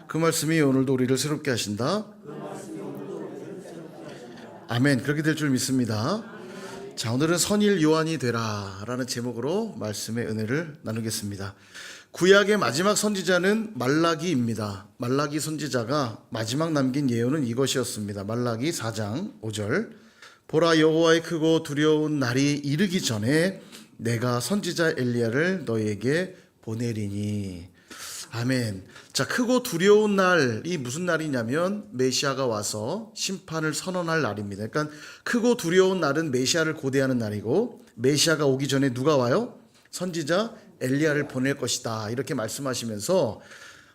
그 말씀이 오늘도 우리를 새롭게 하신다. 아멘. 그렇게 될 줄 믿습니다. 자, 오늘은 선일 요한이 되라 라는 제목으로 말씀의 은혜를 나누겠습니다. 구약의 마지막 선지자는 말라기입니다. 말라기 선지자가 마지막 남긴 예언은 이것이었습니다. 말라기 4장 5절. 보라, 여호와의 크고 두려운 날이 이르기 전에 내가 선지자 엘리야를 너에게 보내리니. 아멘. 자, 크고 두려운 날이 무슨 날이냐면 메시아가 와서 심판을 선언할 날입니다. 그러니까 크고 두려운 날은 메시아를 고대하는 날이고, 메시아가 오기 전에 누가 와요? 선지자 엘리야를 보낼 것이다, 이렇게 말씀하시면서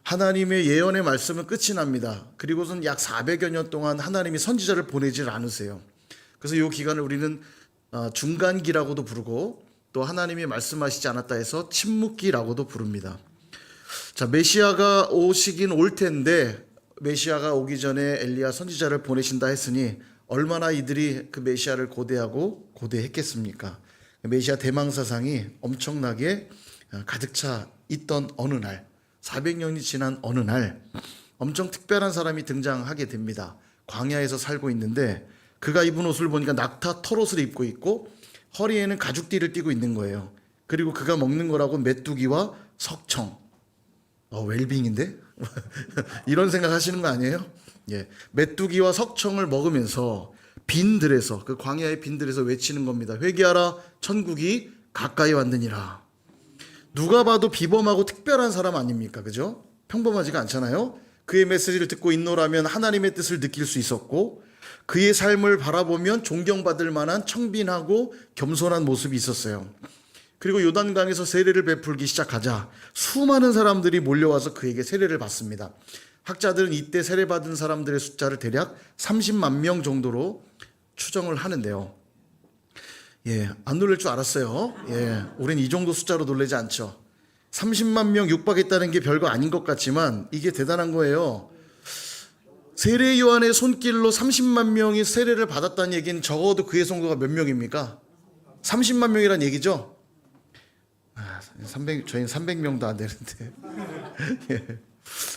하나님의 예언의 말씀은 끝이 납니다. 그리고선 약 400여 년 동안 하나님이 선지자를 보내질 않으세요. 그래서 이 기간을 우리는 중간기라고도 부르고, 또 하나님이 말씀하시지 않았다 해서 침묵기라고도 부릅니다. 자, 메시아가 오시긴 올 텐데, 메시아가 오기 전에 엘리야 선지자를 보내신다 했으니 얼마나 이들이 그 메시아를 고대하고 고대했겠습니까? 메시아 대망사상이 엄청나게 가득 차 있던 어느 날, 400년이 지난 어느 날 엄청 특별한 사람이 등장하게 됩니다. 광야에서 살고 있는데 그가 입은 옷을 보니까 낙타 털옷을 입고 있고 허리에는 가죽띠를 띠고 있는 거예요. 그리고 그가 먹는 거라고 메뚜기와 석청. 웰빙인데? 이런 생각 하시는 거 아니에요? 예, 메뚜기와 석청을 먹으면서 빈들에서, 그 광야의 빈들에서 외치는 겁니다. 회개하라, 천국이 가까이 왔느니라. 누가 봐도 비범하고 특별한 사람 아닙니까? 그죠? 평범하지가 않잖아요. 그의 메시지를 듣고 있노라면 하나님의 뜻을 느낄 수 있었고, 그의 삶을 바라보면 존경받을 만한 청빈하고 겸손한 모습이 있었어요. 그리고 요단강에서 세례를 베풀기 시작하자 수많은 사람들이 몰려와서 그에게 세례를 받습니다. 학자들은 이때 세례받은 사람들의 숫자를 대략 30만 명 정도로 추정을 하는데요. 예, 안 놀랄 줄 알았어요. 예, 우린 이 정도 숫자로 놀라지 않죠. 30만 명 육박했다는 게 별거 아닌 것 같지만 이게 대단한 거예요. 세례 요한의 손길로 30만 명이 세례를 받았다는 얘기는 적어도 그의 성도가 몇 명입니까? 30만 명이란 얘기죠. 저희는 300명도 안 되는데.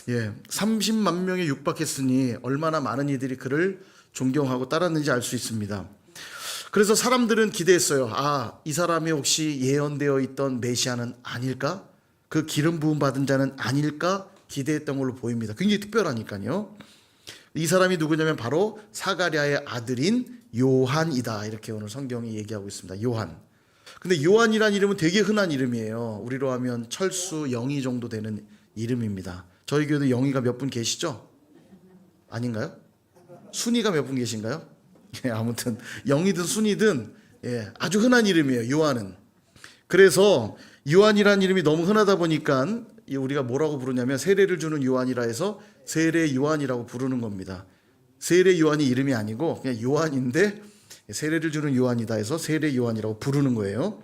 예, 30만 명에 육박했으니 얼마나 많은 이들이 그를 존경하고 따랐는지 알 수 있습니다. 그래서 사람들은 기대했어요. 이 사람이 혹시 예언되어 있던 메시아는 아닐까? 그 기름 부음 받은 자는 아닐까? 기대했던 걸로 보입니다. 굉장히 특별하니까요. 이 사람이 누구냐면 바로 사가랴의 아들인 요한이다, 이렇게 오늘 성경이 얘기하고 있습니다. 요한. 근데 요한이란 이름은 되게 흔한 이름이에요. 우리로 하면 철수, 영희 정도 되는 이름입니다. 저희 교회도 영희가 몇 분 계시죠? 아닌가요? 순이가 몇 분 계신가요? 예, 아무튼 영희든 순이든 아주 흔한 이름이에요, 요한은. 그래서 요한이란 이름이 너무 흔하다 보니까 우리가 뭐라고 부르냐면 세례를 주는 요한이라 해서 세례 요한이라고 부르는 겁니다. 세례 요한이 이름이 아니고 그냥 요한인데 세례를 주는 요한이다 해서 세례 요한이라고 부르는 거예요.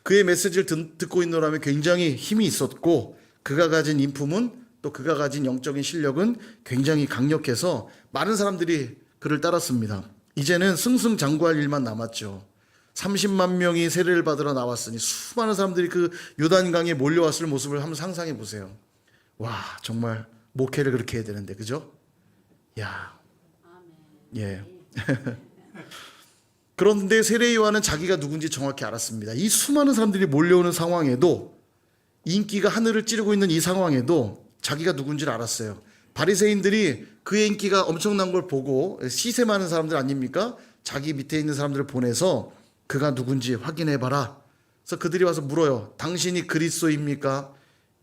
그의 메시지를 듣고 있노라면 굉장히 힘이 있었고, 그가 가진 인품은, 또 그가 가진 영적인 실력은 굉장히 강력해서 많은 사람들이 그를 따랐습니다. 이제는 승승장구할 일만 남았죠. 30만 명이 세례를 받으러 나왔으니 수많은 사람들이 그 요단강에 몰려왔을 모습을 한번 상상해 보세요. 와, 정말 목회를 그렇게 해야 되는데, 그죠? 야, 예. 그런데 세례 요한은 자기가 누군지 정확히 알았습니다. 이 수많은 사람들이 몰려오는 상황에도, 인기가 하늘을 찌르고 있는 이 상황에도 자기가 누군지를 알았어요. 바리새인들이 그의 인기가 엄청난 걸 보고 시샘하는 사람들 아닙니까? 자기 밑에 있는 사람들을 보내서 그가 누군지 확인해봐라. 그래서 그들이 와서 물어요. 당신이 그리스도입니까?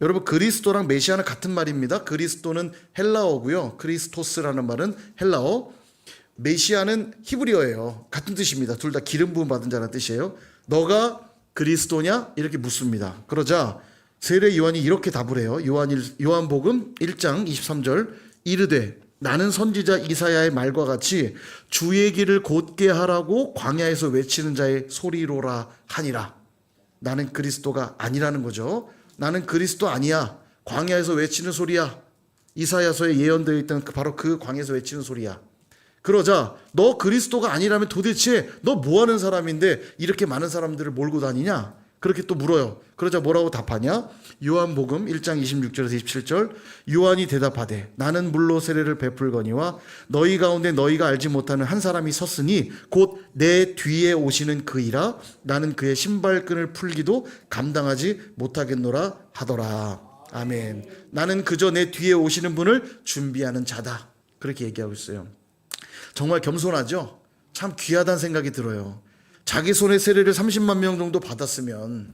여러분, 그리스도랑 메시아는 같은 말입니다. 그리스도는 헬라어고요, 크리스토스라는 말은 헬라어, 메시아는 히브리어예요. 같은 뜻입니다. 둘 다 기름 부음 받은 자라는 뜻이에요. 너가 그리스도냐? 이렇게 묻습니다. 그러자 세례 요한이 이렇게 답을 해요. 요한복음 1장 23절. 이르되 나는 선지자 이사야의 말과 같이 주의 길을 곧게 하라고 광야에서 외치는 자의 소리로라 하니라. 나는 그리스도가 아니라는 거죠. 나는 그리스도 아니야. 광야에서 외치는 소리야. 이사야서에 예언되어 있던 바로 그 광야에서 외치는 소리야. 그러자 너 그리스도가 아니라면 도대체 너 뭐하는 사람인데 이렇게 많은 사람들을 몰고 다니냐? 그렇게 또 물어요. 그러자 뭐라고 답하냐? 요한복음 1장 26절에서 27절, 요한이 대답하되 나는 물로 세례를 베풀거니와 너희 가운데 너희가 알지 못하는 한 사람이 섰으니 곧 내 뒤에 오시는 그이라. 나는 그의 신발끈을 풀기도 감당하지 못하겠노라 하더라. 아멘. 나는 그저 내 뒤에 오시는 분을 준비하는 자다. 그렇게 얘기하고 있어요. 정말 겸손하죠? 참 귀하다는 생각이 들어요. 자기 손에 세례를 30만 명 정도 받았으면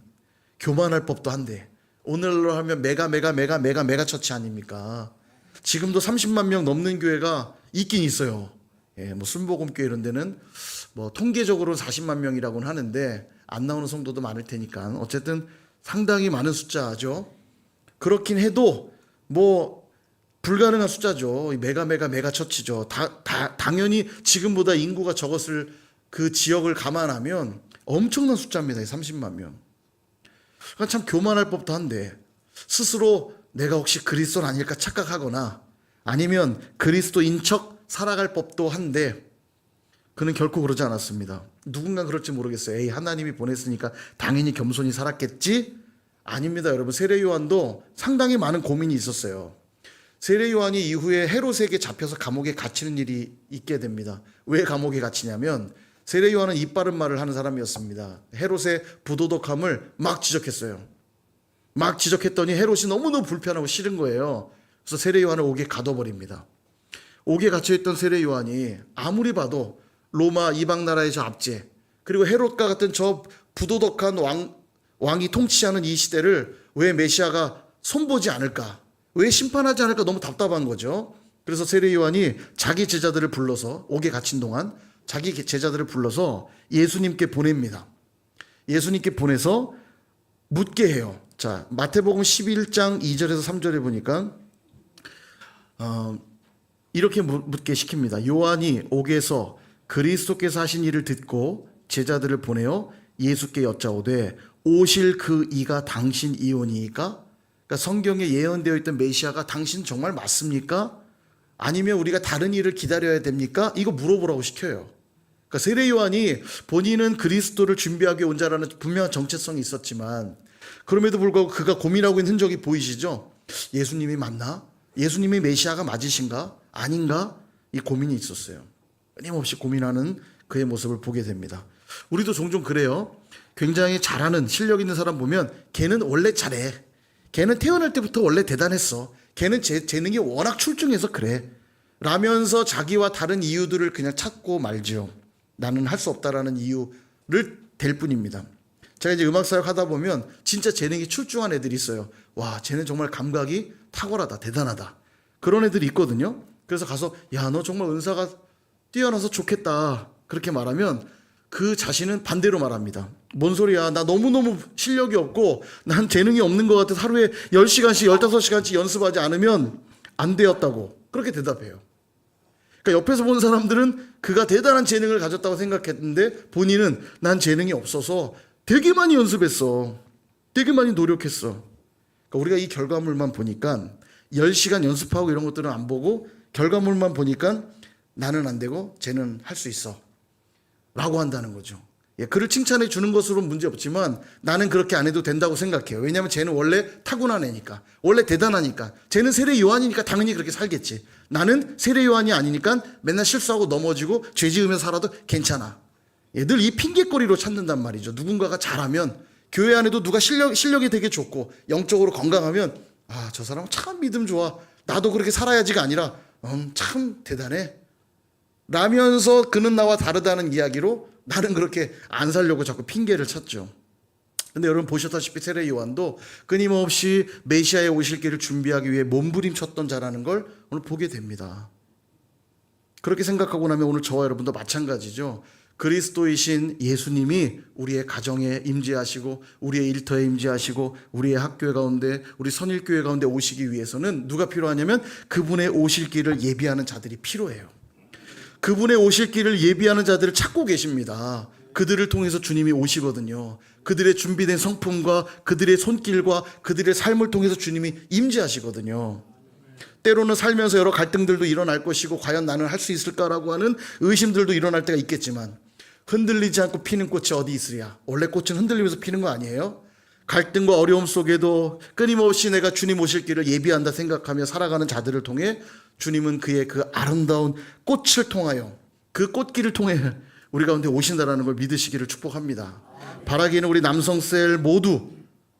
교만할 법도 한데, 오늘로 하면 메가 처치 아닙니까? 지금도 30만 명 넘는 교회가 있긴 있어요. 예, 뭐 순복음교회 이런 데는 뭐 통계적으로 40만 명이라고는 하는데 안 나오는 성도도 많을 테니까 어쨌든 상당히 많은 숫자죠. 그렇긴 해도 뭐 불가능한 숫자죠. 메가 처치죠. 당연히 지금보다 인구가 적었을 그 지역을 감안하면 엄청난 숫자입니다. 30만 명. 그러니까 참 교만할 법도 한데, 스스로 내가 혹시 그리스도는 아닐까 착각하거나 아니면 그리스도인 척 살아갈 법도 한데, 그는 결코 그러지 않았습니다. 누군가 그럴지 모르겠어요. 에이, 하나님이 보냈으니까 당연히 겸손히 살았겠지? 아닙니다. 여러분, 세례 요한도 상당히 많은 고민이 있었어요. 세례 요한이 이후에 헤롯에게 잡혀서 감옥에 갇히는 일이 있게 됩니다. 왜 감옥에 갇히냐면 세례 요한은 입 바른 말을 하는 사람이었습니다. 헤롯의 부도덕함을 막 지적했어요. 막 지적했더니 헤롯이 너무너무 불편하고 싫은 거예요. 그래서 세례 요한을 옥에 가둬버립니다. 옥에 갇혀있던 세례 요한이 아무리 봐도 로마 이방 나라의 저 압제, 그리고 헤롯과 같은 저 부도덕한 왕이 통치하는 이 시대를 왜 메시아가 손보지 않을까, 왜 심판하지 않을까 너무 답답한 거죠. 그래서 세례 요한이 자기 제자들을 불러서, 옥에 갇힌 동안 자기 제자들을 불러서 예수님께 보냅니다. 예수님께 보내서 묻게 해요. 자, 마태복음 11장 2절에서 3절에 보니까 이렇게 묻게 시킵니다. 요한이 옥에서 그리스도께서 하신 일을 듣고 제자들을 보내어 예수께 여짜오되 오실 그 이가 당신이오니이까? 그러니까 성경에 예언되어 있던 메시아가 당신 정말 맞습니까? 아니면 우리가 다른 일을 기다려야 됩니까? 이거 물어보라고 시켜요. 그러니까 세례 요한이 본인은 그리스도를 준비하기 온 자라는 분명한 정체성이 있었지만, 그럼에도 불구하고 그가 고민하고 있는 흔적이 보이시죠? 예수님이 맞나? 예수님이 메시아가 맞으신가? 아닌가? 이 고민이 있었어요. 끊임없이 고민하는 그의 모습을 보게 됩니다. 우리도 종종 그래요. 굉장히 잘하는 실력 있는 사람 보면 걔는 원래 잘해. 걔는 태어날 때부터 원래 대단했어. 걔는 재능이 워낙 출중해서 그래. 라면서 자기와 다른 이유들을 그냥 찾고 말지요. 나는 할 수 없다라는 이유를 댈 뿐입니다. 제가 이제 음악사역 하다 보면 진짜 재능이 출중한 애들이 있어요. 와, 쟤는 정말 감각이 탁월하다, 대단하다. 그런 애들이 있거든요. 그래서 가서 야, 너 정말 은사가 뛰어나서 좋겠다. 그렇게 말하면 그 자신은 반대로 말합니다. 뭔 소리야. 나 너무너무 실력이 없고 난 재능이 없는 것 같아서 하루에 10시간씩 15시간씩 연습하지 않으면 안 되었다고 그렇게 대답해요. 그러니까 옆에서 본 사람들은 그가 대단한 재능을 가졌다고 생각했는데 본인은 난 재능이 없어서 되게 많이 연습했어. 되게 많이 노력했어. 그러니까 우리가 이 결과물만 보니까 10시간 연습하고 이런 것들은 안 보고 결과물만 보니까 나는 안 되고 쟤는 할 수 있어 라고 한다는 거죠. 예, 그를 칭찬해 주는 것으로는 문제 없지만 나는 그렇게 안 해도 된다고 생각해요. 왜냐하면 쟤는 원래 타고난 애니까, 원래 대단하니까. 쟤는 세례 요한이니까 당연히 그렇게 살겠지. 나는 세례 요한이 아니니까 맨날 실수하고 넘어지고 죄 지으면서 살아도 괜찮아. 예, 늘 이 핑계거리로 찾는단 말이죠. 누군가가 잘하면, 교회 안에도 누가 실력이 되게 좋고 영적으로 건강하면 아, 저 사람은 참 믿음 좋아, 나도 그렇게 살아야지가 아니라 참 대단해 라면서 그는 나와 다르다는 이야기로 나는 그렇게 안 살려고 자꾸 핑계를 찾죠. 근데 여러분 보셨다시피 세례 요한도 끊임없이 메시아의 오실 길을 준비하기 위해 몸부림쳤던 자라는 걸 오늘 보게 됩니다. 그렇게 생각하고 나면 오늘 저와 여러분도 마찬가지죠. 그리스도이신 예수님이 우리의 가정에 임재하시고 우리의 일터에 임재하시고 우리의 학교에 가운데, 우리 선일교회 가운데 오시기 위해서는 누가 필요하냐면 그분의 오실 길을 예비하는 자들이 필요해요. 그분의 오실 길을 예비하는 자들을 찾고 계십니다. 그들을 통해서 주님이 오시거든요. 그들의 준비된 성품과 그들의 손길과 그들의 삶을 통해서 주님이 임재하시거든요. 때로는 살면서 여러 갈등들도 일어날 것이고 과연 나는 할 수 있을까라고 하는 의심들도 일어날 때가 있겠지만 흔들리지 않고 피는 꽃이 어디 있으랴. 원래 꽃은 흔들리면서 피는 거 아니에요? 갈등과 어려움 속에도 끊임없이 내가 주님 오실 길을 예비한다 생각하며 살아가는 자들을 통해 주님은 그의 그 아름다운 꽃을 통하여 그 꽃길을 통해 우리 가운데 오신다라는 걸 믿으시기를 축복합니다. 바라기는 우리 남성셀 모두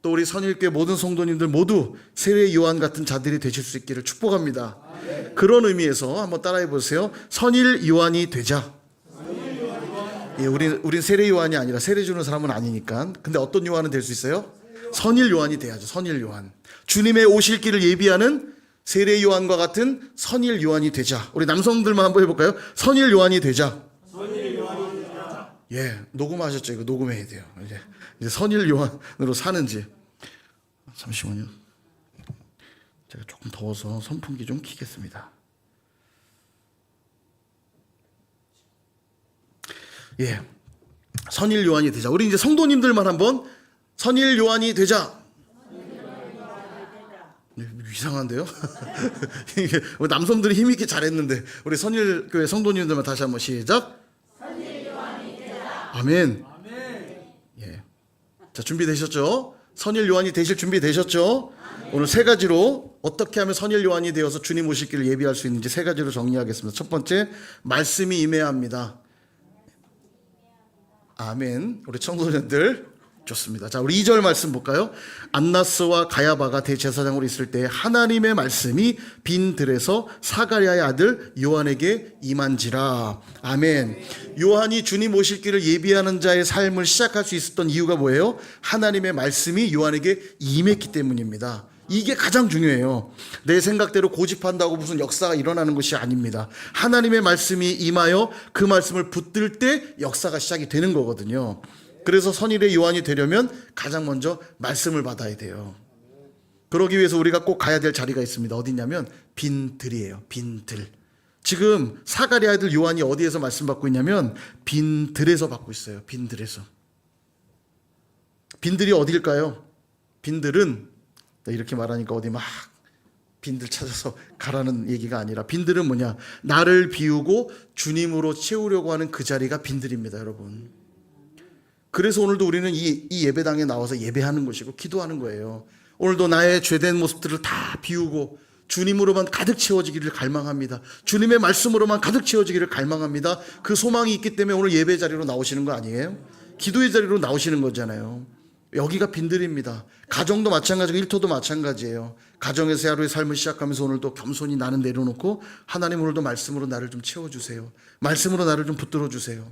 또 우리 선일교회 모든 성도님들 모두 세례 요한 같은 자들이 되실 수 있기를 축복합니다. 그런 의미에서 한번 따라해 보세요. 선일 요한이 되자. 예, 우린 세례 요한이 아니라 세례 주는 사람은 아니니까. 근데 어떤 요한은 될 수 있어요? 선일 요한이 돼야죠. 선일 요한. 주님의 오실 길을 예비하는 세례 요한과 같은 선일 요한이 되자. 우리 남성들만 한번 해볼까요? 선일 요한이 되자. 선일 요한이 되자. 예, 녹음하셨죠? 이거 녹음해야 돼요. 이제 선일 요한으로 사는지. 잠시만요. 제가 조금 더워서 선풍기 좀 켜겠습니다. 예, 선일 요한이 되자. 우리 이제 성도님들만 한번 선일 요한이 되자. 이상한데요? 이게 남성들이 힘있게 잘했는데 우리 선일교회 성도님들만 다시 한번 시작. 선일 요한이 되자. 아멘. 예. 자, 준비되셨죠? 선일 요한이 되실 준비 되셨죠? 오늘 세 가지로 어떻게 하면 선일 요한이 되어서 주님 오실 길을 예비할 수 있는지 세 가지로 정리하겠습니다. 첫 번째, 말씀이 임해야 합니다. 아멘. 우리 청소년들 좋습니다. 자, 우리 2절 말씀 볼까요? 안나스와 가야바가 대제사장으로 있을 때 하나님의 말씀이 빈 들에서 사가랴의 아들 요한에게 임한지라. 아멘. 요한이 주님 오실 길을 예비하는 자의 삶을 시작할 수 있었던 이유가 뭐예요? 하나님의 말씀이 요한에게 임했기 때문입니다. 이게 가장 중요해요. 내 생각대로 고집한다고 무슨 역사가 일어나는 것이 아닙니다. 하나님의 말씀이 임하여 그 말씀을 붙들 때 역사가 시작이 되는 거거든요. 그래서 선일의 요한이 되려면 가장 먼저 말씀을 받아야 돼요. 그러기 위해서 우리가 꼭 가야 될 자리가 있습니다. 어디냐면 빈들이에요. 빈들. 지금 사가랴 아들 요한이 어디에서 말씀 받고 있냐면 빈들에서 받고 있어요. 빈들에서. 빈들이 어딜까요? 빈들은 이렇게 말하니까 어디 막 빈들 찾아서 가라는 얘기가 아니라 빈들은 뭐냐? 나를 비우고 주님으로 채우려고 하는 그 자리가 빈들입니다, 여러분. 그래서 오늘도 우리는 이 예배당에 나와서 예배하는 것이고 기도하는 거예요. 오늘도 나의 죄된 모습들을 다 비우고 주님으로만 가득 채워지기를 갈망합니다. 주님의 말씀으로만 가득 채워지기를 갈망합니다. 그 소망이 있기 때문에 오늘 예배 자리로 나오시는 거 아니에요? 기도의 자리로 나오시는 거잖아요. 여기가 빈들입니다. 가정도 마찬가지고 일터도 마찬가지예요. 가정에서 하루의 삶을 시작하면서 오늘도 겸손히 나는 내려놓고 하나님 오늘도 말씀으로 나를 좀 채워주세요. 말씀으로 나를 좀 붙들어 주세요.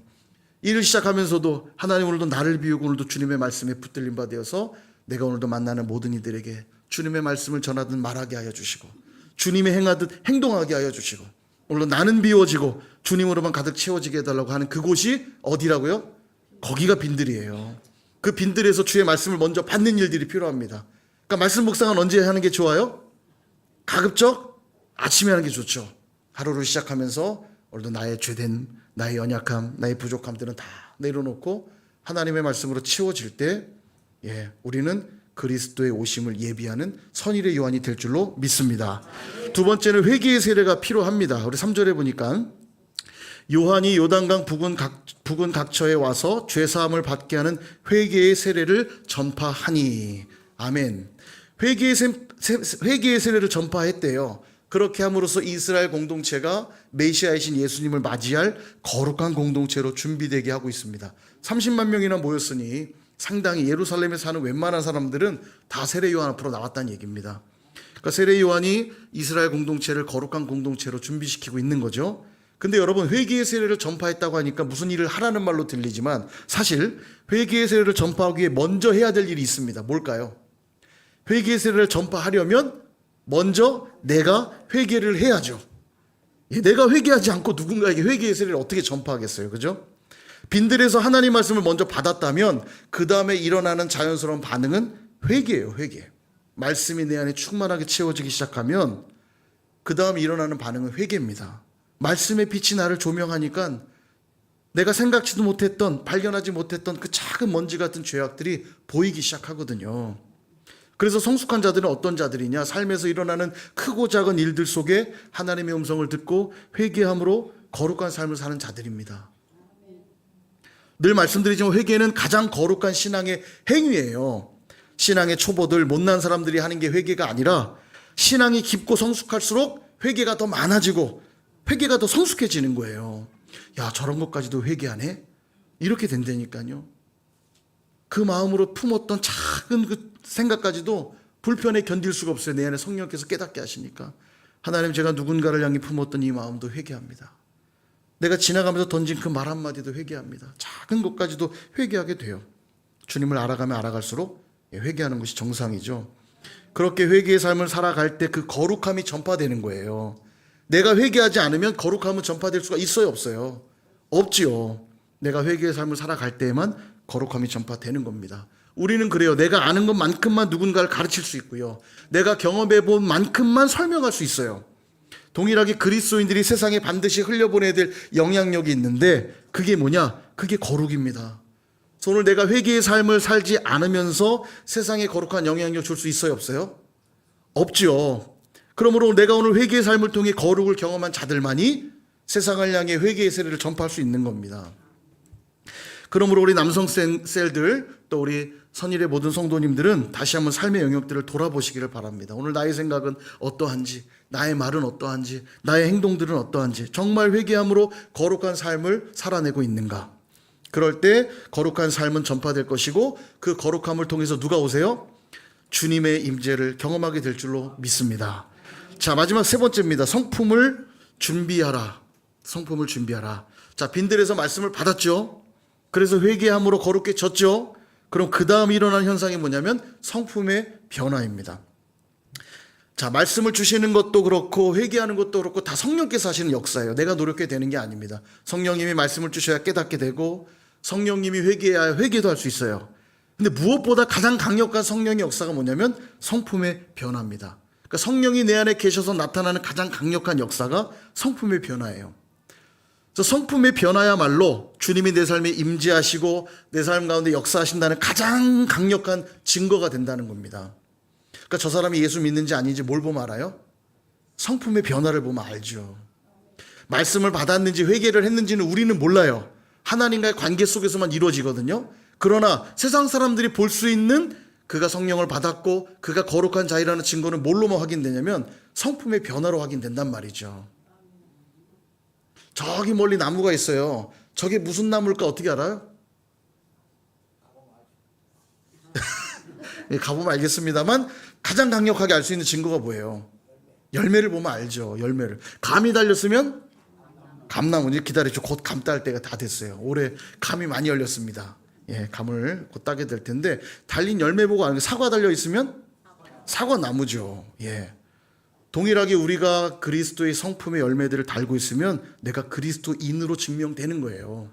일을 시작하면서도 하나님 오늘도 나를 비우고 오늘도 주님의 말씀에 붙들림 바 되어서 내가 오늘도 만나는 모든 이들에게 주님의 말씀을 전하듯 말하게 하여 주시고 주님의 행하듯 행동하게 하여 주시고 오늘도 나는 비워지고 주님으로만 가득 채워지게 해달라고 하는 그곳이 어디라고요? 거기가 빈들이에요. 그 빈들에서 주의 말씀을 먼저 받는 일들이 필요합니다. 그러니까 말씀 묵상은 언제 하는 게 좋아요? 가급적 아침에 하는 게 좋죠. 하루를 시작하면서 오늘도 나의 죄된 나의 연약함, 나의 부족함들은 다 내려놓고 하나님의 말씀으로 채워질 때 우리는 그리스도의 오심을 예비하는 선일의 요한이 될 줄로 믿습니다. 두 번째는 회개의 세례가 필요합니다. 우리 3절에 보니까 요한이 요단강 부근 각처에 와서 죄사함을 받게 하는 회개의 세례를 전파하니. 아멘. 회개의 세례를 전파했대요. 그렇게 함으로써 이스라엘 공동체가 메시아이신 예수님을 맞이할 거룩한 공동체로 준비되게 하고 있습니다. 30만 명이나 모였으니 상당히 예루살렘에 사는 웬만한 사람들은 다 세례 요한 앞으로 나왔다는 얘기입니다. 그러니까 세례 요한이 이스라엘 공동체를 거룩한 공동체로 준비시키고 있는 거죠. 근데 여러분, 회개의 세례를 전파했다고 하니까 무슨 일을 하라는 말로 들리지만 사실 회개의 세례를 전파하기 위해 먼저 해야 될 일이 있습니다. 뭘까요? 회개의 세례를 전파하려면 먼저 내가 회개를 해야죠. 내가 회개하지 않고 누군가에게 회개의 세례를 어떻게 전파하겠어요? 그죠? 빈들에서 하나님 말씀을 먼저 받았다면 그 다음에 일어나는 자연스러운 반응은 회개예요. 회개. 말씀이 내 안에 충만하게 채워지기 시작하면 그 다음에 일어나는 반응은 회개입니다. 말씀의 빛이 나를 조명하니까 내가 생각지도 못했던, 발견하지 못했던 그 작은 먼지 같은 죄악들이 보이기 시작하거든요. 그래서 성숙한 자들은 어떤 자들이냐? 삶에서 일어나는 크고 작은 일들 속에 하나님의 음성을 듣고 회개함으로 거룩한 삶을 사는 자들입니다. 늘 말씀드리지만 회개는 가장 거룩한 신앙의 행위예요. 신앙의 초보들, 못난 사람들이 하는 게 회개가 아니라 신앙이 깊고 성숙할수록 회개가 더 많아지고 회개가 더 성숙해지는 거예요. 야, 저런 것까지도 회개하네? 이렇게 된다니까요. 그 마음으로 품었던 작은 그 생각까지도 불편에 견딜 수가 없어요. 내 안에 성령께서 깨닫게 하시니까. 하나님, 제가 누군가를 향해 품었던 이 마음도 회개합니다. 내가 지나가면서 던진 그 말 한마디도 회개합니다. 작은 것까지도 회개하게 돼요. 주님을 알아가면 알아갈수록 회개하는 것이 정상이죠. 그렇게 회개의 삶을 살아갈 때 그 거룩함이 전파되는 거예요. 내가 회개하지 않으면 거룩함은 전파될 수가 있어요, 없어요? 없지요. 내가 회개의 삶을 살아갈 때에만 거룩함이 전파되는 겁니다. 우리는 그래요. 내가 아는 것만큼만 누군가를 가르칠 수 있고요. 내가 경험해 본 만큼만 설명할 수 있어요. 동일하게 그리스도인들이 세상에 반드시 흘려보내야 될 영향력이 있는데 그게 뭐냐? 그게 거룩입니다. 오늘 내가 회개의 삶을 살지 않으면서 세상에 거룩한 영향력 줄 수 있어요, 없어요? 없죠. 그러므로 내가 오늘 회개의 삶을 통해 거룩을 경험한 자들만이 세상을 향해 회개의 세례를 전파할 수 있는 겁니다. 그러므로 우리 남성 셀들, 또 우리 선일의 모든 성도님들은 다시 한번 삶의 영역들을 돌아보시기를 바랍니다. 오늘 나의 생각은 어떠한지, 나의 말은 어떠한지, 나의 행동들은 어떠한지, 정말 회개함으로 거룩한 삶을 살아내고 있는가? 그럴 때 거룩한 삶은 전파될 것이고 그 거룩함을 통해서 누가 오세요? 주님의 임재를 경험하게 될 줄로 믿습니다. 자, 마지막 세 번째입니다. 성품을 준비하라. 성품을 준비하라. 자, 빈들에서 말씀을 받았죠. 그래서 회개함으로 거룩게 졌죠. 그럼 그 다음 일어난 현상이 뭐냐면 성품의 변화입니다. 자, 말씀을 주시는 것도 그렇고 회개하는 것도 그렇고 다 성령께서 하시는 역사예요. 내가 노력해야 되는 게 아닙니다. 성령님이 말씀을 주셔야 깨닫게 되고 성령님이 회개해야 회개도 할 수 있어요. 근데 무엇보다 가장 강력한 성령의 역사가 뭐냐면 성품의 변화입니다. 그러니까 성령이 내 안에 계셔서 나타나는 가장 강력한 역사가 성품의 변화예요. 그래서 성품의 변화야말로 주님이 내 삶에 임재하시고 내 삶 가운데 역사하신다는 가장 강력한 증거가 된다는 겁니다. 그러니까 저 사람이 예수 믿는지 아닌지 뭘 보면 알아요? 성품의 변화를 보면 알죠. 말씀을 받았는지 회개를 했는지는 우리는 몰라요. 하나님과의 관계 속에서만 이루어지거든요. 그러나 세상 사람들이 볼 수 있는 그가 성령을 받았고 그가 거룩한 자이라는 증거는 뭘로만 확인되냐면 성품의 변화로 확인된단 말이죠. 저기 멀리 나무가 있어요. 저게 무슨 나무일까 어떻게 알아요? 가보면 알겠습니다만 가장 강력하게 알 수 있는 증거가 뭐예요? 열매를 보면 알죠. 열매를. 감이 달렸으면 감나무. 이제 기다리죠. 곧 감 딸 때가 다 됐어요. 올해 감이 많이 열렸습니다. 예, 감을 곧 따게 될 텐데 달린 열매 보고 아는 게 사과 달려 있으면 사과 나무죠. 예. 동일하게 우리가 그리스도의 성품의 열매들을 달고 있으면 내가 그리스도인으로 증명되는 거예요.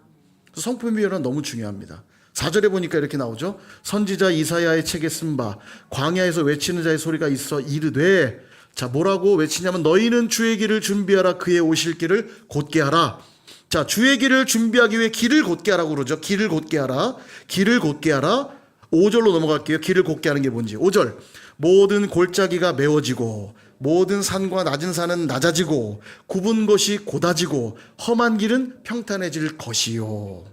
성품의 변화는 너무 중요합니다. 4절에 보니까 이렇게 나오죠. 선지자 이사야의 책에 쓴 바 광야에서 외치는 자의 소리가 있어 이르되, 자, 뭐라고 외치냐면 너희는 주의 길을 준비하라. 그의 오실 길을 곧게 하라. 자, 주의 길을 준비하기 위해 길을 곧게 하라고 그러죠. 길을 곧게 하라. 길을 곧게 하라. 5절로 넘어갈게요. 길을 곧게 하는 게 뭔지. 5절. 모든 골짜기가 메워지고 모든 산과 낮은 산은 낮아지고 굽은 것이 곧아지고 험한 길은 평탄해질 것이요.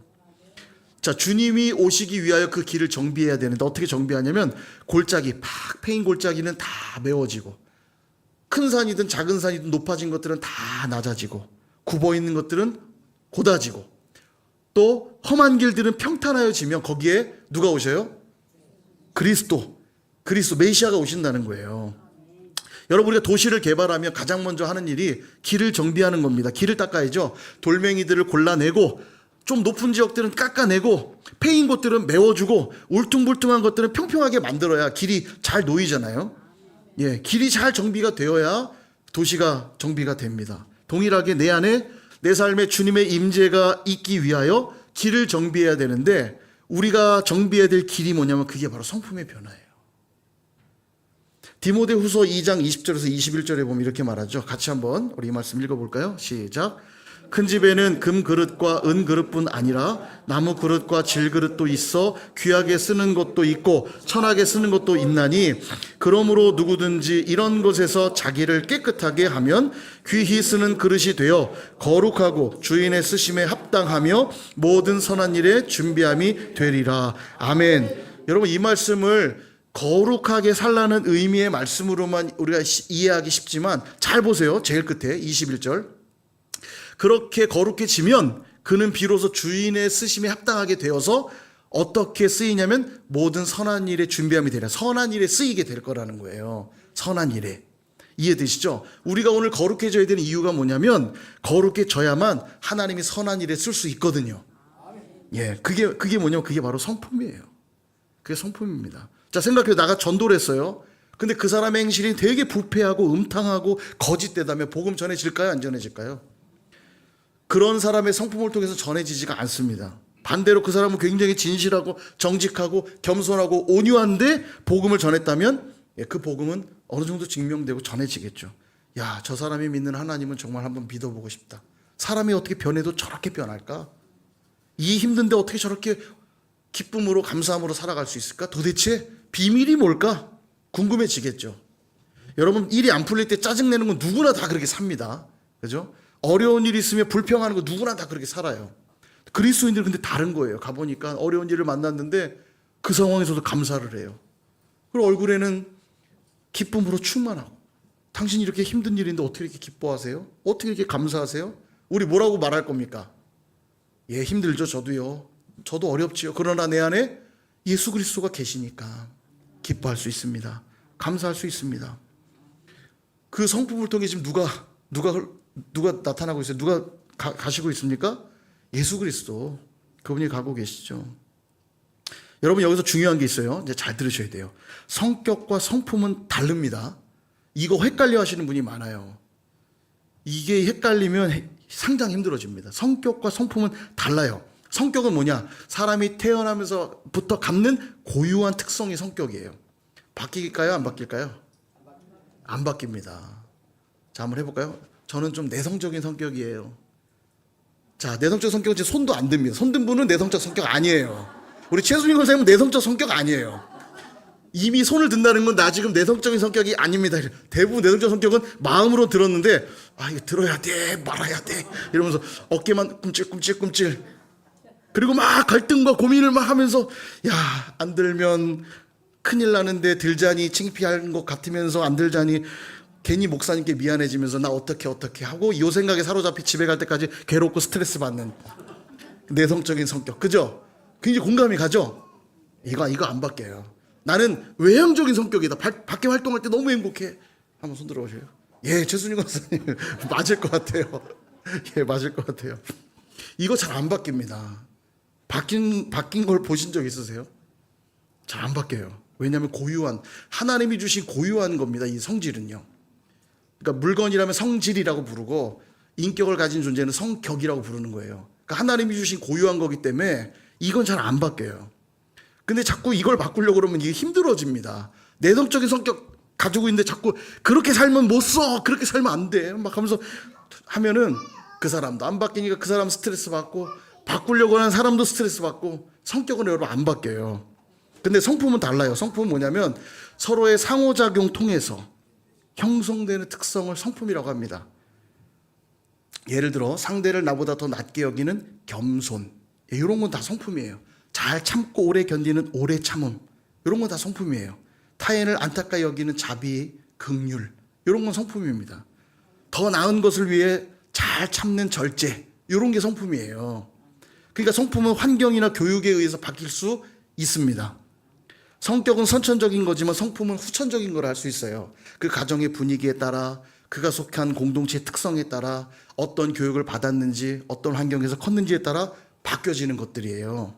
자, 주님이 오시기 위하여 그 길을 정비해야 되는데 어떻게 정비하냐면 골짜기, 팍 패인 골짜기는 다 메워지고 큰 산이든 작은 산이든 높아진 것들은 다 낮아지고 굽어 있는 것들은 곧아지고 또 험한 길들은 평탄하여지면 거기에 누가 오셔요? 그리스도 메시아가 오신다는 거예요. 여러분, 우리가 도시를 개발하면 가장 먼저 하는 일이 길을 정비하는 겁니다. 길을 닦아야죠. 돌멩이들을 골라내고 좀 높은 지역들은 깎아내고 패인 곳들은 메워주고 울퉁불퉁한 것들은 평평하게 만들어야 길이 잘 놓이잖아요. 예, 길이 잘 정비가 되어야 도시가 정비가 됩니다. 동일하게 내 안에 내 삶에 주님의 임재가 있기 위하여 길을 정비해야 되는데 우리가 정비해야 될 길이 뭐냐면 그게 바로 성품의 변화예요. 디모데후서 2장 20절에서 21절에 보면 이렇게 말하죠. 같이 한번 우리 이 말씀 읽어볼까요? 시작. 큰 집에는 금 그릇과 은 그릇뿐 아니라 나무 그릇과 질 그릇도 있어 귀하게 쓰는 것도 있고 천하게 쓰는 것도 있나니 그러므로 누구든지 이런 것에서 자기를 깨끗하게 하면 귀히 쓰는 그릇이 되어 거룩하고 주인의 쓰심에 합당하며 모든 선한 일에 준비함이 되리라. 아멘. 여러분, 이 말씀을 거룩하게 살라는 의미의 말씀으로만 우리가 이해하기 쉽지만 잘 보세요. 제일 끝에 21절. 그렇게 거룩해지면 그는 비로소 주인의 쓰심에 합당하게 되어서 어떻게 쓰이냐면 모든 선한 일에 준비함이 되라. 선한 일에 쓰이게 될 거라는 거예요. 선한 일에. 이해되시죠? 우리가 오늘 거룩해져야 되는 이유가 뭐냐면 거룩해져야만 하나님이 선한 일에 쓸 수 있거든요. 예, 그게 뭐냐면 그게 바로 성품이에요. 그게 성품입니다. 자, 생각해요. 나가 전도를 했어요. 근데 그 사람의 행실이 되게 부패하고 음탕하고 거짓되다면 복음 전해질까요? 안 전해질까요? 그런 사람의 성품을 통해서 전해지지가 않습니다. 반대로 그 사람은 굉장히 진실하고 정직하고 겸손하고 온유한데 복음을 전했다면 그 복음은 어느 정도 증명되고 전해지겠죠. 야, 저 사람이 믿는 하나님은 정말 한번 믿어보고 싶다. 사람이 어떻게 변해도 저렇게 변할까? 이 힘든데 어떻게 저렇게 기쁨으로 감사함으로 살아갈 수 있을까? 도대체 비밀이 뭘까? 궁금해지겠죠. 여러분, 일이 안 풀릴 때 짜증내는 건 누구나 다 그렇게 삽니다. 그죠? 어려운 일이 있으면 불평하는 거 누구나 다 그렇게 살아요. 그리스도인들은 근데 다른 거예요. 가보니까 어려운 일을 만났는데 그 상황에서도 감사를 해요. 그리고 얼굴에는 기쁨으로 충만하고, 당신이 이렇게 힘든 일인데 어떻게 이렇게 기뻐하세요? 어떻게 이렇게 감사하세요? 우리 뭐라고 말할 겁니까? 예, 힘들죠. 저도요. 저도 어렵지요. 그러나 내 안에 예수 그리스도가 계시니까 기뻐할 수 있습니다. 감사할 수 있습니다. 그 성품을 통해 지금 누가 나타나고 있어요? 누가 가시고 있습니까? 예수 그리스도. 그분이 가고 계시죠. 여러분, 여기서 중요한 게 있어요. 이제 잘 들으셔야 돼요. 성격과 성품은 다릅니다. 이거 헷갈려 하시는 분이 많아요. 이게 헷갈리면 상당히 힘들어집니다. 성격과 성품은 달라요. 성격은 뭐냐? 사람이 태어나면서부터 갖는 고유한 특성이 성격이에요. 바뀔까요? 안 바뀔까요? 안 바뀝니다. 자, 한번 해볼까요? 저는 좀 내성적인 성격이에요. 자, 내성적 성격은 제 손도 안 듭니다. 손 든 분은 내성적 성격 아니에요. 우리 최순희 권사님은 내성적 성격 아니에요. 이미 손을 든다는 건 나 지금 내성적인 성격이 아닙니다. 대부분 내성적 성격은 마음으로 들었는데 이거 들어야 돼, 말아야 돼 이러면서 어깨만 꿈찔꿈찔꿈찔, 그리고 막 갈등과 고민을 막 하면서 안 들면 큰일 나는데 들자니 창피한 것 같으면서 안 들자니 괜히 목사님께 미안해지면서 나 어떻게 하고 이 생각에 사로잡히 집에 갈 때까지 괴롭고 스트레스 받는 내성적인 성격. 그죠? 굉장히 공감이 가죠? 이거 안 바뀌어요. 나는 외향적인 성격이다. 밖에 활동할 때 너무 행복해. 한번 손 들어보세요. 예, 최순희 권사님 맞을 것 같아요. 예, 맞을 것 같아요. 이거 잘 안 바뀝니다. 바뀐 걸 보신 적 있으세요? 잘 안 바뀌어요. 왜냐하면 고유한, 하나님이 주신 고유한 겁니다. 이 성질은요. 그러니까 물건이라면 성질이라고 부르고 인격을 가진 존재는 성격이라고 부르는 거예요. 그러니까 하나님이 주신 고유한 거기 때문에 이건 잘 안 바뀌어요. 근데 자꾸 이걸 바꾸려고 그러면 이게 힘들어집니다. 내성적인 성격 가지고 있는데 자꾸 그렇게 살면 못 써, 그렇게 살면 안 돼 막 하면서 하면은 그 사람도 안 바뀌니까 그 사람 스트레스 받고, 바꾸려고 하는 사람도 스트레스 받고, 성격은 여러분 안 바뀌어요. 근데 성품은 달라요. 성품은 뭐냐면 서로의 상호작용 통해서 형성되는 특성을 성품이라고 합니다. 예를 들어 상대를 나보다 더 낮게 여기는 겸손, 이런 건 다 성품이에요. 잘 참고 오래 견디는 오래 참음, 이런 건 다 성품이에요. 타인을 안타까이 여기는 자비, 긍휼, 이런 건 성품입니다. 더 나은 것을 위해 잘 참는 절제, 이런 게 성품이에요. 그러니까 성품은 환경이나 교육에 의해서 바뀔 수 있습니다. 성격은 선천적인 거지만 성품은 후천적인 걸 할 수 있어요. 그 가정의 분위기에 따라, 그가 속한 공동체의 특성에 따라, 어떤 교육을 받았는지, 어떤 환경에서 컸는지에 따라 바뀌어지는 것들이에요.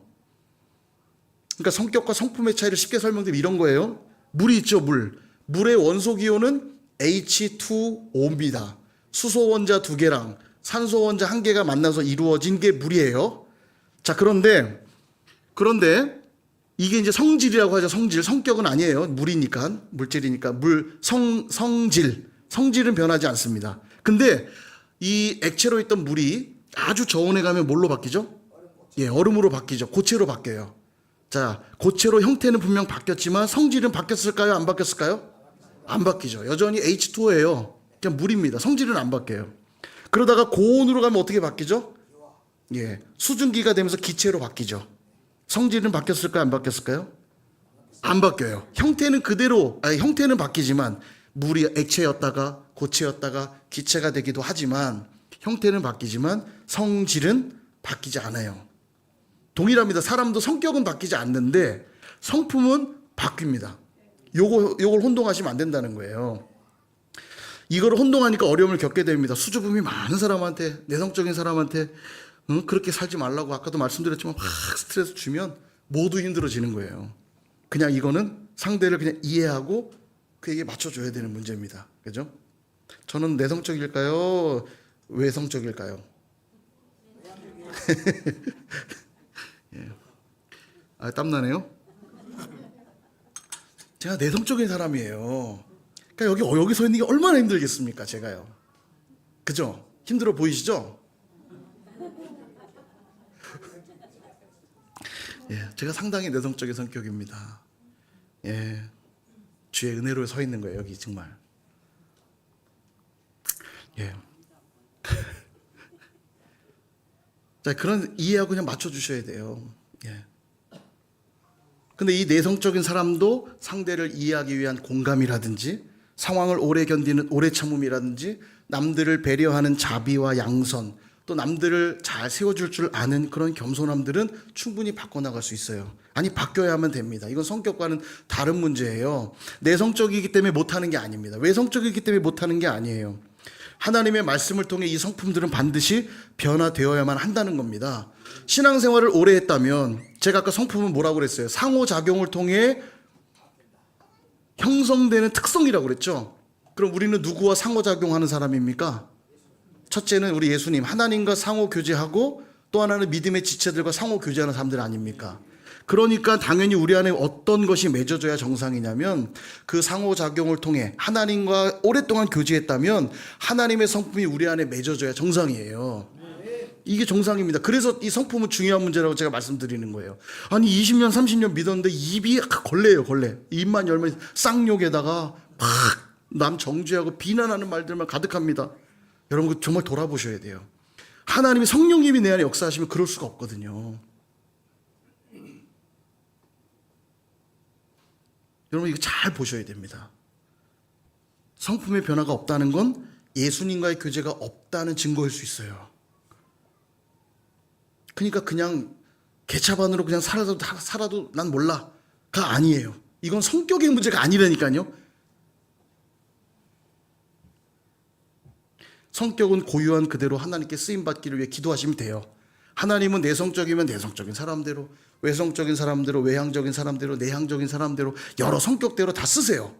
그러니까 성격과 성품의 차이를 쉽게 설명드리면 이런 거예요. 물이 있죠, 물. 물의 원소 기호는 H2O입니다. 수소 원자 2개랑 산소 원자 1개가 만나서 이루어진 게 물이에요. 자, 그런데 이게 이제 성질이라고 하죠. 성격은 아니에요. 물이니까, 물질이니까. 성질은 변하지 않습니다. 근데 이 액체로 있던 물이 아주 저온에 가면 뭘로 바뀌죠? 예, 얼음으로 바뀌죠. 고체로 바뀌어요. 자, 고체로 형태는 분명 바뀌었지만 성질은 바뀌었을까요? 안 바뀌었을까요? 안 바뀌죠. 여전히 H2O예요. 그냥 물입니다. 성질은 안 바뀌어요. 그러다가 고온으로 가면 어떻게 바뀌죠? 예, 수증기가 되면서 기체로 바뀌죠. 성질은 바뀌었을까요? 안 바뀌었을까요? 안 바뀌어요. 형태는 그대로, 형태는 바뀌지만 물이 액체였다가 고체였다가 기체가 되기도 하지만 형태는 바뀌지만 성질은 바뀌지 않아요. 동일합니다. 사람도 성격은 바뀌지 않는데 성품은 바뀝니다. 요걸 혼동하시면 안 된다는 거예요. 이거를 혼동하니까 어려움을 겪게 됩니다. 수줍음이 많은 사람한테, 내성적인 사람한테 그렇게 살지 말라고 아까도 말씀드렸지만 확 스트레스 주면 모두 힘들어지는 거예요. 그냥 이거는 상대를 그냥 이해하고 그에게 맞춰줘야 되는 문제입니다. 그죠? 저는 내성적일까요? 외성적일까요? 예. 아, 땀나네요. 제가 내성적인 사람이에요. 그러니까 여기 서 있는 게 얼마나 힘들겠습니까, 제가요. 그죠? 힘들어 보이시죠? 예, 제가 상당히 내성적인 성격입니다. 예, 주의 은혜로 서 있는 거예요, 여기 정말. 예. 자, 그런 이해하고 그냥 맞춰주셔야 돼요. 예. 근데 이 내성적인 사람도 상대를 이해하기 위한 공감이라든지 상황을 오래 견디는 오래 참음이라든지 남들을 배려하는 자비와 양선 또 남들을 잘 세워줄 줄 아는 그런 겸손함들은 충분히 바꿔나갈 수 있어요. 아니, 바뀌어야만 됩니다. 이건 성격과는 다른 문제예요. 내성적이기 때문에 못하는 게 아닙니다. 외성적이기 때문에 못하는 게 아니에요. 하나님의 말씀을 통해 이 성품들은 반드시 변화되어야만 한다는 겁니다. 신앙생활을 오래 했다면 제가 아까 성품은 뭐라고 그랬어요? 상호작용을 통해 형성되는 특성이라고 그랬죠. 그럼 우리는 누구와 상호작용하는 사람입니까? 첫째는 우리 예수님, 하나님과 상호교제하고 또 하나는 믿음의 지체들과 상호교제하는 사람들 아닙니까? 그러니까 당연히 우리 안에 어떤 것이 맺어져야 정상이냐면 그 상호작용을 통해 하나님과 오랫동안 교제했다면 하나님의 성품이 우리 안에 맺어져야 정상이에요. 이게 정상입니다. 그래서 이 성품은 중요한 문제라고 제가 말씀드리는 거예요. 아니 20년 30년 믿었는데 입이 걸레예요, 걸레. 입만 열면 쌍욕에다가 막 남 정죄하고 비난하는 말들만 가득합니다. 여러분 정말 돌아보셔야 돼요. 하나님이 성령님이 내 안에 역사하시면 그럴 수가 없거든요. 여러분 이거 잘 보셔야 됩니다. 성품의 변화가 없다는 건 예수님과의 교제가 없다는 증거일 수 있어요. 그러니까 그냥 개차반으로 그냥 살아도 난 몰라가 아니에요. 이건 성격의 문제가 아니라니까요. 성격은 고유한 그대로 하나님께 쓰임받기를 위해 기도하시면 돼요. 하나님은 내성적이면 내성적인 사람대로, 외성적인 사람대로, 외향적인 사람대로, 내향적인 사람대로 여러 성격대로 다 쓰세요.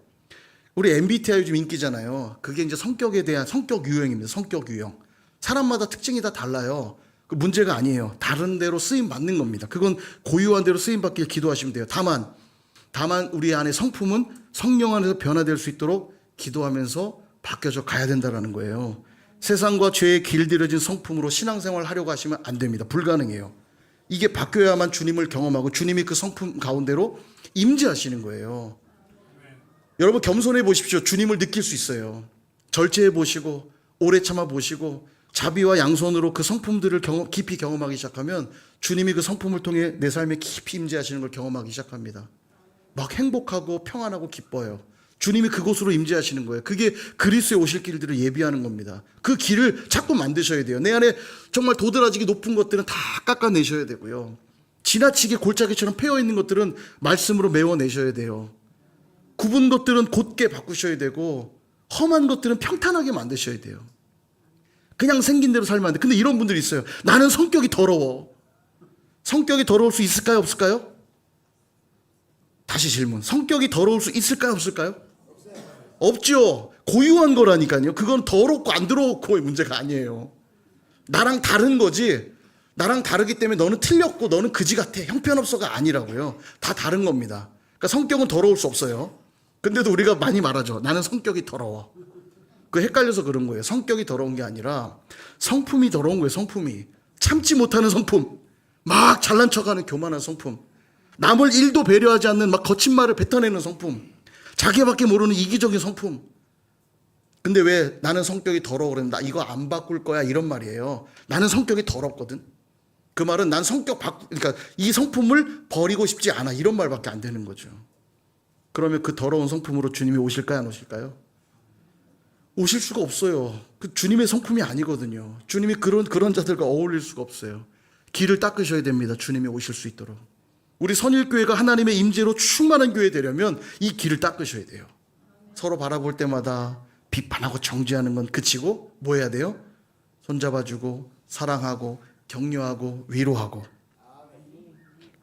우리 MBTI 요즘 인기잖아요. 그게 이제 성격에 대한 성격 유형입니다. 성격 유형. 사람마다 특징이 다 달라요. 그 문제가 아니에요. 다른 대로 쓰임 받는 겁니다. 그건 고유한 대로 쓰임 받기를 기도하시면 돼요. 다만 우리 안에 성품은 성령 안에서 변화될 수 있도록 기도하면서 바뀌어져 가야 된다는 거예요. 세상과 죄에 길들여진 성품으로 신앙생활을 하려고 하시면 안 됩니다. 불가능해요. 이게 바뀌어야만 주님을 경험하고 주님이 그 성품 가운데로 임재하시는 거예요. 여러분 겸손해 보십시오. 주님을 느낄 수 있어요. 절제해 보시고 오래 참아 보시고 자비와 양손으로 그 성품들을 깊이 경험하기 시작하면 주님이 그 성품을 통해 내 삶에 깊이 임재하시는 걸 경험하기 시작합니다. 막 행복하고 평안하고 기뻐요. 주님이 그곳으로 임재하시는 거예요. 그게 그리스도에 오실 길들을 예비하는 겁니다. 그 길을 자꾸 만드셔야 돼요. 내 안에 정말 도드라지게 높은 것들은 다 깎아내셔야 되고요. 지나치게 골짜기처럼 패여있는 것들은 말씀으로 메워내셔야 돼요. 굽은 것들은 곧게 바꾸셔야 되고 험한 것들은 평탄하게 만드셔야 돼요. 그냥 생긴 대로 살면 안 돼. 근데 이런 분들이 있어요. 나는 성격이 더러워. 성격이 더러울 수 있을까요? 없을까요? 다시 질문. 성격이 더러울 수 있을까요? 없을까요? 없죠. 고유한 거라니까요. 그건 더럽고 안 더럽고의 문제가 아니에요. 나랑 다른 거지. 나랑 다르기 때문에 너는 틀렸고 너는 그지 같아. 형편없어가 아니라고요. 다 다른 겁니다. 그러니까 성격은 더러울 수 없어요. 근데도 우리가 많이 말하죠. 나는 성격이 더러워. 그 헷갈려서 그런 거예요. 성격이 더러운 게 아니라 성품이 더러운 거예요. 성품이. 참지 못하는 성품. 막 잘난 척하는 교만한 성품. 남을 1도 배려하지 않는 막 거친 말을 뱉어내는 성품. 자기밖에 모르는 이기적인 성품. 근데 왜 나는 성격이 더러워 그러면 나 이거 안 바꿀 거야 이런 말이에요. 나는 성격이 더럽거든. 그 말은 난 그러니까 이 성품을 버리고 싶지 않아 이런 말밖에 안 되는 거죠. 그러면 그 더러운 성품으로 주님이 오실까요 안 오실까요? 오실 수가 없어요. 그 주님의 성품이 아니거든요. 주님이 그런 자들과 어울릴 수가 없어요. 길을 닦으셔야 됩니다. 주님이 오실 수 있도록. 우리 선일교회가 하나님의 임재로 충만한 교회 되려면 이 길을 닦으셔야 돼요. 서로 바라볼 때마다 비판하고 정죄하는 건 그치고 뭐 해야 돼요? 손잡아주고 사랑하고 격려하고 위로하고.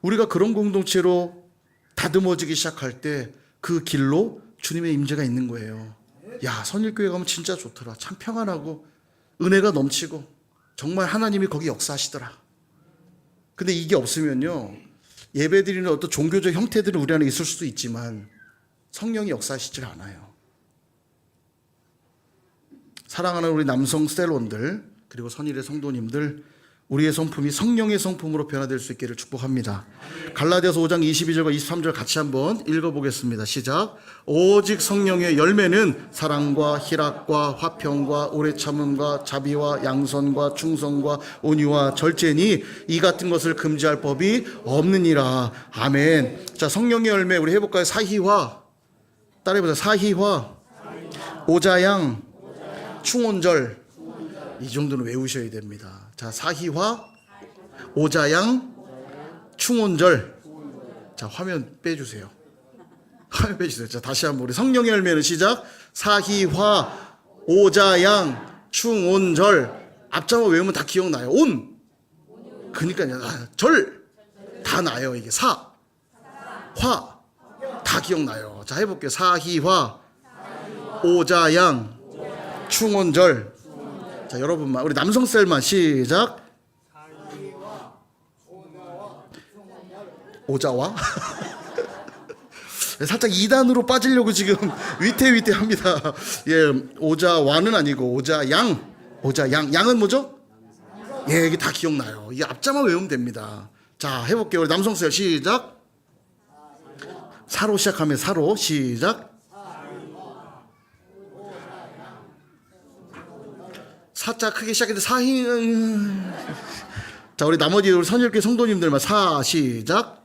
우리가 그런 공동체로 다듬어지기 시작할 때 그 길로 주님의 임재가 있는 거예요. 야, 선일교회 가면 진짜 좋더라. 참 평안하고 은혜가 넘치고 정말 하나님이 거기 역사하시더라. 근데 이게 없으면요, 예배드리는 어떤 종교적 형태들은 우리 안에 있을 수도 있지만 성령이 역사하시질 않아요. 사랑하는 우리 남성 셀론들 그리고 선일의 성도님들, 우리의 성품이 성령의 성품으로 변화될 수 있기를 축복합니다. 갈라디아서 5장 22절과 23절 같이 한번 읽어보겠습니다. 시작. 오직 성령의 열매는 사랑과 희락과 화평과 오래 참음과 자비와 양선과 충성과 온유와 절제니 이 같은 것을 금지할 법이 없느니라. 아멘. 자, 성령의 열매 우리 해볼까요? 사희화. 따라해보자. 사희화, 오자양, 충온절. 이 정도는 외우셔야 됩니다. 자, 사희화, 오자양, 충온절. 자, 화면 빼주세요. 화면 빼주세요. 자, 다시 한번 우리 성령의 열매는 시작. 사희화, 오자양, 충온절. 앞자마 외우면 다 기억나요. 온. 그러니까요. 절. 다 나요. 이게 사, 화. 다 기억나요. 자, 해볼게요. 사희화, 오자양, 충온절. 자, 여러분만, 우리 남성 셀만 시작. 오자와 살짝 2단으로 빠지려고 지금 위태위태합니다. 예, 오자와는 아니고 오자양. 오자양. 양은 뭐죠? 예, 이게 다 기억나요. 이게 앞자만 외우면 됩니다. 자, 해볼게요. 우리 남성 셀 시작. 사로 시작하면 사로 시작. 사자 크게 시작했는데 사희. 자, 우리 나머지 우리 선일교회 성도님들만 사 시작.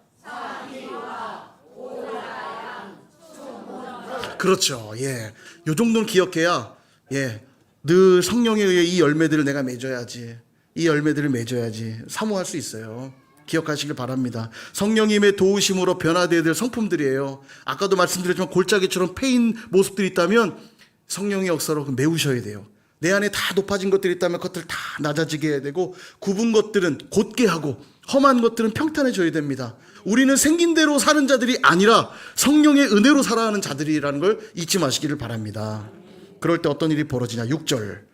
그렇죠. 예, 요 정도는 기억해야, 예, 늘 성령에 의해 이 열매들을 내가 맺어야지, 이 열매들을 맺어야지 사모할 수 있어요. 기억하시길 바랍니다. 성령님의 도우심으로 변화되어야 될 성품들이에요. 아까도 말씀드렸지만 골짜기처럼 패인 모습들이 있다면 성령의 역사로 메우셔야 돼요. 내 안에 다 높아진 것들이 있다면 그것들을 다 낮아지게 해야 되고, 굽은 것들은 곧게 하고 험한 것들은 평탄해져야 됩니다. 우리는 생긴 대로 사는 자들이 아니라 성령의 은혜로 살아가는 자들이라는 걸 잊지 마시기를 바랍니다. 그럴 때 어떤 일이 벌어지냐. 6절.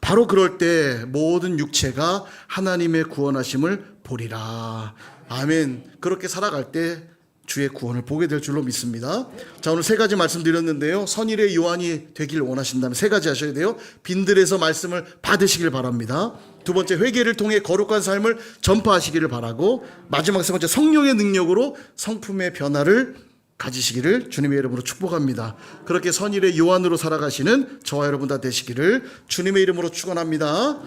바로 그럴 때 모든 육체가 하나님의 구원하심을 보리라. 아멘. 그렇게 살아갈 때 주의 구원을 보게 될 줄로 믿습니다. 자, 오늘 3가지 말씀드렸는데요. 선일의 요한이 되길 원하신다면 3가지 하셔야 돼요. 빈들에서 말씀을 받으시길 바랍니다. 2번째, 회개를 통해 거룩한 삶을 전파하시기를 바라고, 마지막 3번째, 성령의 능력으로 성품의 변화를 가지시기를 주님의 이름으로 축복합니다. 그렇게 선일의 요한으로 살아가시는 저와 여러분 다 되시기를 주님의 이름으로 축원합니다.